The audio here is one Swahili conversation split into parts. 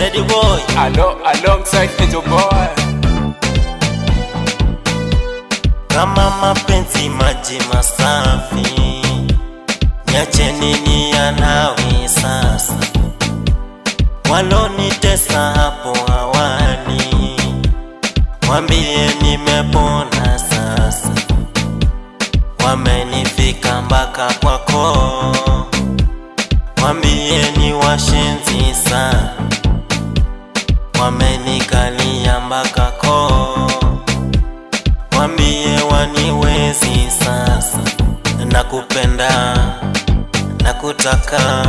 Zeddy boy alongside Ejo boy. kama mapenzi maji masafi, niache nini yanawi sasa. Walonitesa hapo awali, mwambie nimepona sasa. Wamenifika mpaka kwako, mwambie ni washenzi sana. Wamenikalia mpaka koo, mwambie waniwezi sasa. Nakupenda, nakutaka,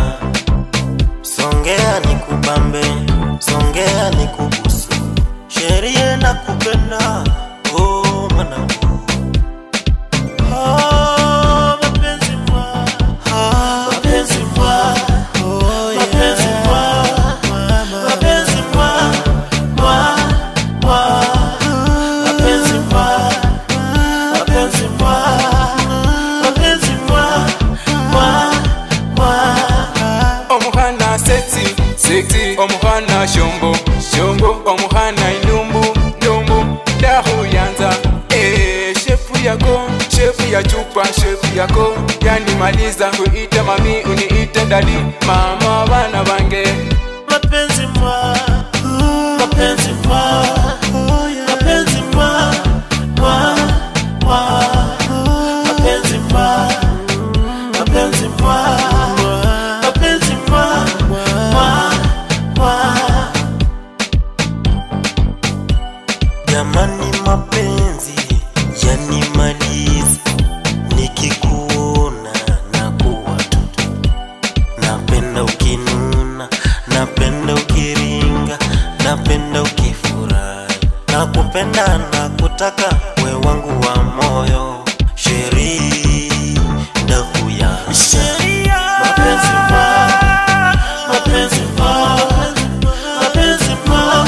songea nikubambe, songea nikubusu. Sheria nakupenda, oh mwanangu. Mapenzi mwa, mapenzi mwa, mapenzi mwa, mapenzi mwa, mapenzi mwa, mapenzi mwa, mapenzi mwa. Omuhana sexy, omuhana shombo, omuhana indumbu, dahu yanza. Shepu ya chupa, shepu yako yanimaliza. Kuita mami, uniita dadi, mama bana bange. Mapenzi mwa, mapenzi mwa, mapenzi mwa, mapenzi mwa, mapenzi mwa, mapenzi mwa. Jamani mapenzi yanimaliza, nikikuona nakuwa tu. Napenda ukinuna, napenda ukiringa, napenda ukifurahi. Nakupenda, nakutaka, we wangu wa moyo. Sheri dahu ya mapenzi mwa, mapenzi mwa, mapenzi mwa,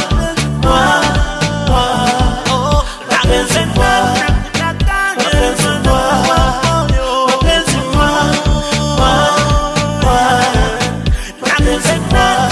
mapenzi mwa, mapenzi mwa, mapenzi mwa, mapenzi mwa.